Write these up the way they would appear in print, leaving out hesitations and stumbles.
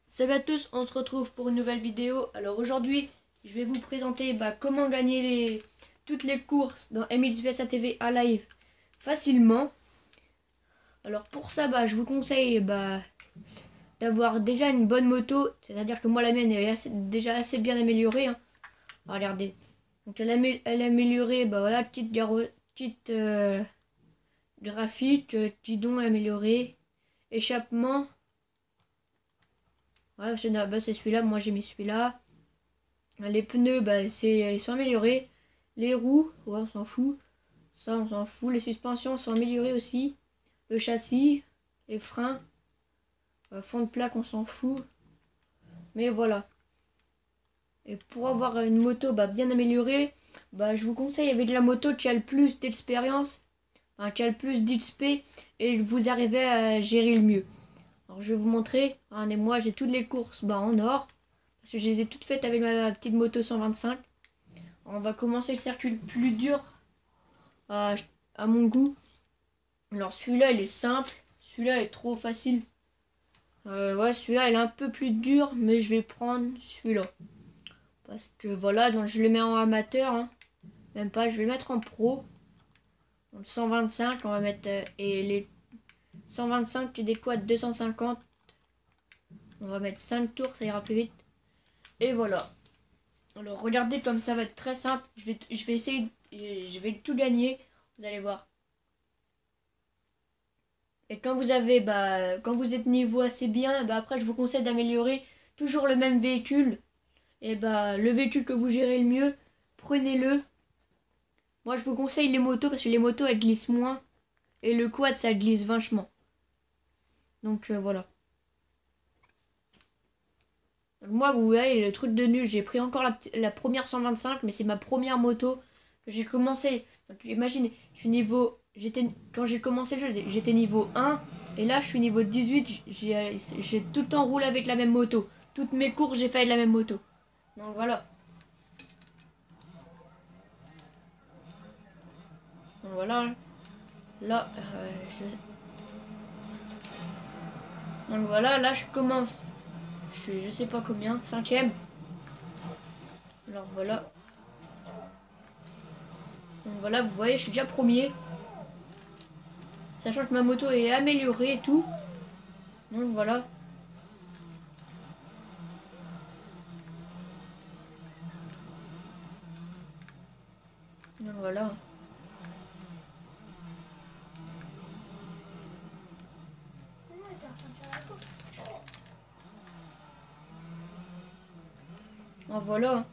Salut à tous, on se retrouve pour une nouvelle vidéo. Alors aujourd'hui, je vais vous présenter comment gagner toutes les courses dans MX vs ATV à live facilement. Alors pour ça, je vous conseille d'avoir déjà une bonne moto. C'est-à-dire que moi la mienne est déjà assez bien améliorée. Hein. Regardez. Donc elle est améliorée, voilà, petite graphite, guidon amélioré, échappement. Voilà, c'est celui-là, moi j'ai mis celui-là. Les pneus, ils sont améliorés. Les roues, ouais, on s'en fout. Ça, on s'en fout. Les suspensions sont améliorées aussi. Le châssis, les freins. Fond de plaque, on s'en fout. Mais voilà. Et pour avoir une moto bien améliorée, je vous conseille avec de la moto qui a le plus d'expérience, qui a le plus d'XP, et vous arrivez à gérer le mieux. Alors je vais vous montrer. Regardez, moi j'ai toutes les courses en or. Parce que je les ai toutes faites avec ma petite moto 125. Alors, on va commencer le circuit le plus dur à mon goût. Alors celui-là il est simple. Celui-là est trop facile. Ouais, celui-là il est un peu plus dur. Mais je vais prendre celui-là. Parce que voilà, donc je le mets en amateur. Hein. Même pas, je vais le mettre en pro. Donc 125, on va mettre... et les 125, tu des quads 250. On va mettre 5 tours, ça ira plus vite. Et voilà. Alors regardez comme ça va être très simple. Je vais essayer, je vais tout gagner. Vous allez voir. Et quand vous avez, quand vous êtes niveau assez bien, après je vous conseille d'améliorer toujours le même véhicule. Et le véhicule que vous gérez le mieux, prenez-le. Moi je vous conseille les motos parce que les motos elles glissent moins. Et le quad ça glisse vachement. Donc voilà. Donc, moi vous voyez le truc de nul, j'ai pris encore la première 125, mais c'est ma première moto que j'ai commencé. Donc imaginez, je suis niveau, quand j'ai commencé le jeu, j'étais niveau 1 et là je suis niveau 18, j'ai tout le temps roulé avec la même moto. Toutes mes courses j'ai fait avec la même moto. Donc voilà. Donc voilà. Là donc voilà, là je commence. Je suis je sais pas combien, 5ème. Alors voilà. Donc voilà, vous voyez, je suis déjà premier. Sachant que ma moto est améliorée et tout. Donc voilà. Donc voilà. Donc voilà.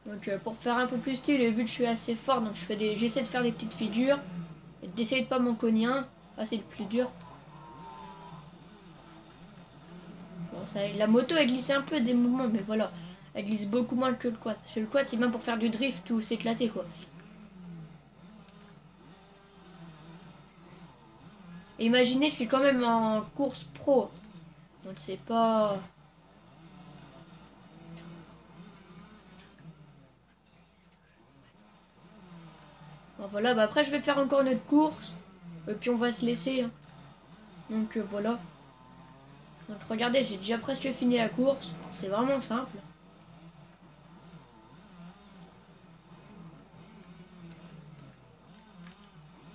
Donc pour faire un peu plus style, et vu que je suis assez fort, donc j'essaie de faire des petites figures. Et d'essayer de pas m'en cogner un. Ah, c'est le plus dur. Bon, la moto elle glisse un peu des mouvements, mais voilà. Elle glisse beaucoup moins que le quad. Parce que le quad c'est même pour faire du drift ou s'éclater quoi. Et imaginez, je suis quand même en course pro. Donc c'est pas... Bon, voilà, après je vais faire encore une autre course. Et puis on va se laisser. Hein. Donc voilà. Donc regardez, j'ai déjà presque fini la course. C'est vraiment simple.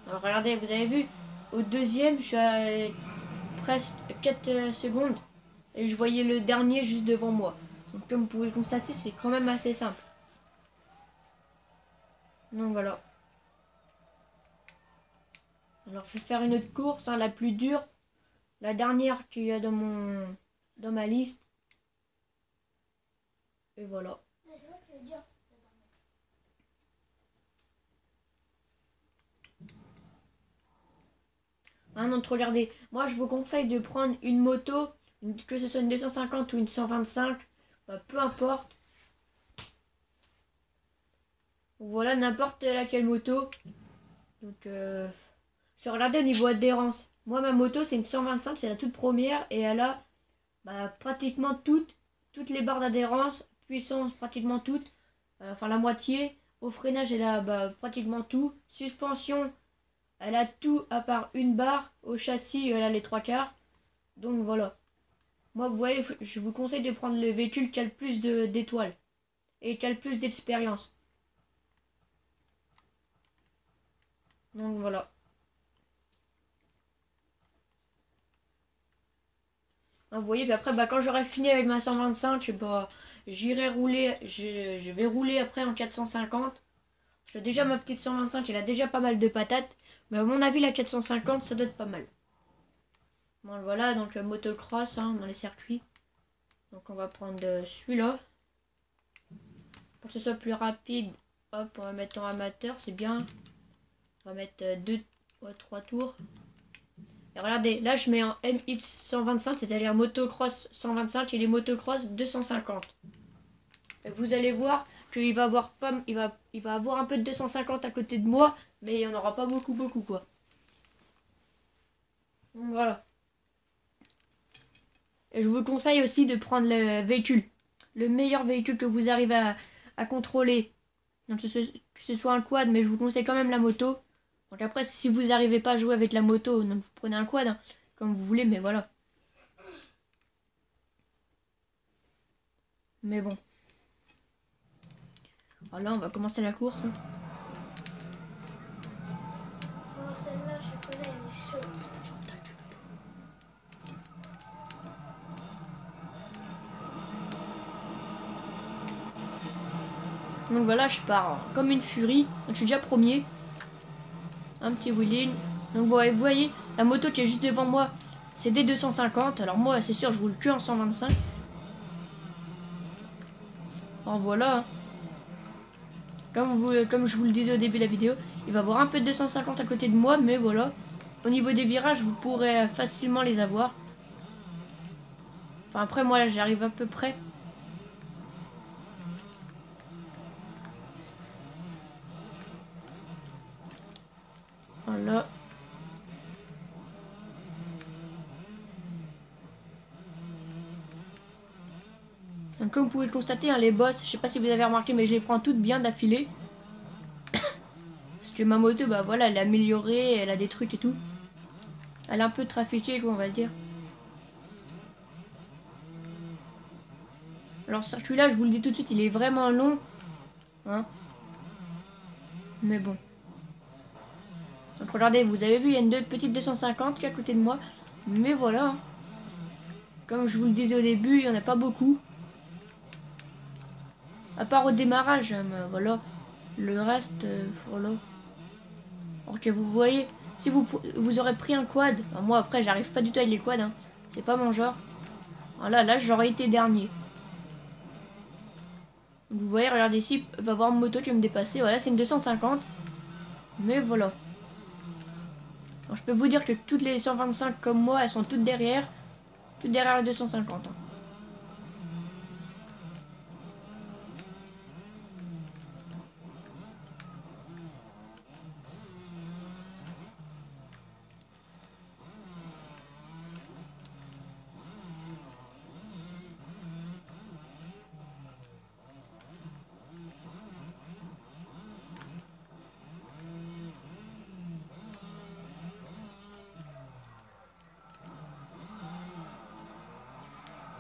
Alors regardez, vous avez vu, au deuxième, je suis à presque 4 secondes. Et je voyais le dernier juste devant moi. Donc comme vous pouvez le constater, c'est quand même assez simple. Donc voilà. Alors je vais faire une autre course, la plus dure. La dernière qu'il y a dans ma liste. Et voilà. Donc regardez, moi je vous conseille de prendre une moto, que ce soit une 250 ou une 125, peu importe. Voilà, n'importe laquelle moto. Donc regardez au niveau adhérence. Moi ma moto c'est une 125, c'est la toute première et elle a pratiquement toutes les barres d'adhérence puissance pratiquement toute, enfin la moitié. Au freinage, elle a pratiquement tout. Suspension, elle a tout à part une barre. Au châssis, elle a les trois quarts. Donc voilà. Moi, vous voyez, je vous conseille de prendre le véhicule qui a le plus d'étoiles et qui a le plus d'expérience. Donc voilà. Vous voyez, puis après, quand j'aurai fini avec ma 125, j'irai rouler, je vais rouler après en 450. J'ai déjà ma petite 125, elle a déjà pas mal de patates. Mais à mon avis, la 450, ça doit être pas mal. Bon, voilà, donc motocross dans les circuits. Donc on va prendre celui-là. Pour que ce soit plus rapide, hop, on va mettre en amateur, c'est bien. On va mettre 3 tours. Et regardez, là je mets en MX 125, c'est-à-dire motocross 125 et les motocross 250. Et vous allez voir qu'il va avoir il va avoir un peu de 250 à côté de moi, mais il n'y en aura pas beaucoup quoi. Donc voilà. Et je vous conseille aussi de prendre le véhicule. Le meilleur véhicule que vous arrivez à contrôler. Donc que ce soit un quad, mais je vous conseille quand même la moto. Donc après, si vous n'arrivez pas à jouer avec la moto, donc vous prenez un quad, comme vous voulez, mais voilà. Mais bon. Voilà, on va commencer la course. Oh, celle-là, je connais, elle est chaude. Donc voilà, je pars comme une furie. Donc, je suis déjà premier. Un petit wheeling. Donc vous voyez, la moto qui est juste devant moi, c'est des 250. Alors moi, c'est sûr, je roule que en 125. Alors voilà. Comme je vous le disais au début de la vidéo, il va y avoir un peu de 250 à côté de moi, mais voilà. Au niveau des virages, vous pourrez facilement les avoir. Enfin après, moi, là, j'arrive à peu près. Voilà. Donc comme vous pouvez le constater, les bosses, je sais pas si vous avez remarqué, mais je les prends toutes bien d'affilée. Parce que ma moto, voilà, elle est améliorée, elle a des trucs et tout. Elle est un peu trafiquée, quoi, on va dire. Alors ce circuit-là, je vous le dis tout de suite, il est vraiment long. Mais bon. Donc regardez, vous avez vu, il y a une petite 250 qui est à côté de moi. Mais voilà. Comme je vous le disais au début, il n'y en a pas beaucoup. À part au démarrage, mais voilà. Le reste, voilà. Ok, vous voyez, si vous aurez pris un quad, moi après j'arrive pas du tout avec les quads, c'est pas mon genre. Voilà, là j'aurais été dernier. Vous voyez, regardez ici, il va y avoir une moto qui va me dépasser. Voilà, c'est une 250. Mais voilà. Alors, je peux vous dire que toutes les 125 comme moi, elles sont toutes derrière. Toutes derrière les 250.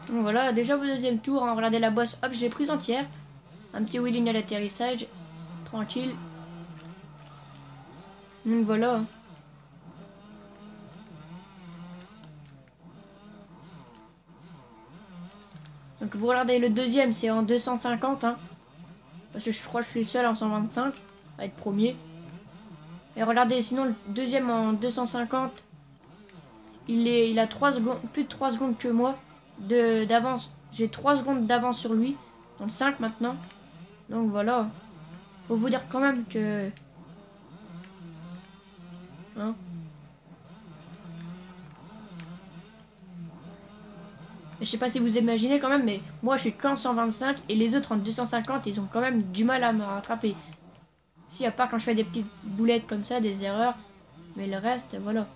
Donc voilà, déjà au deuxième tour, regardez la bosse, hop, j'ai prise entière. Un petit wheeling à l'atterrissage, tranquille. Donc voilà. Donc vous regardez le deuxième, c'est en 250. Parce que je crois que je suis seul en 125 à être premier. Et regardez, sinon le deuxième en 250, il a 3 secondes, plus de 3 secondes que moi d'avance. J'ai 3 secondes d'avance sur lui. Dans le 5 maintenant. Donc voilà. Faut vous dire quand même que... Je sais pas si vous imaginez quand même, mais moi je suis qu'en 125 et les autres en 250, ils ont quand même du mal à me rattraper. Si, à part quand je fais des petites boulettes comme ça, des erreurs. Mais le reste, voilà.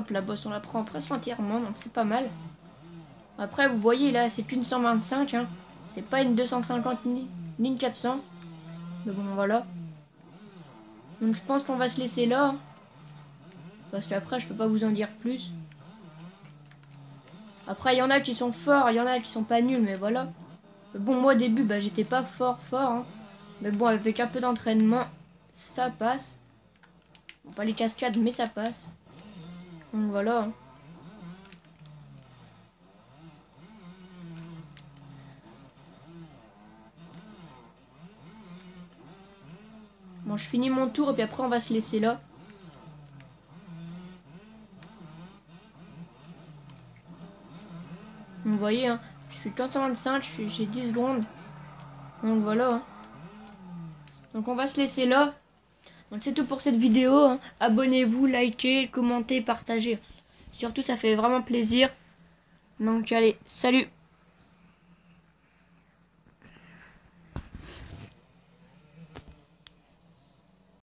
Hop, la bosse, on la prend presque entièrement, donc c'est pas mal. Après, vous voyez, là, c'est une 125, hein. C'est pas une 250 ni une 400. Mais bon, voilà. Donc je pense qu'on va se laisser là. Parce qu'après, je peux pas vous en dire plus. Après, il y en a qui sont forts, il y en a qui sont pas nuls, mais voilà. Mais bon, moi, au début, bah, j'étais pas fort, hein. Mais bon, avec un peu d'entraînement, ça passe. Bon, pas les cascades, mais ça passe. Donc voilà. Hein. Bon, je finis mon tour et puis après, on va se laisser là. Vous voyez, hein, je suis 125, j'ai 10 secondes. Donc voilà. Hein. Donc on va se laisser là. Donc c'est tout pour cette vidéo. Hein. Abonnez-vous, likez, commentez, partagez. Surtout, ça fait vraiment plaisir. Donc allez, salut!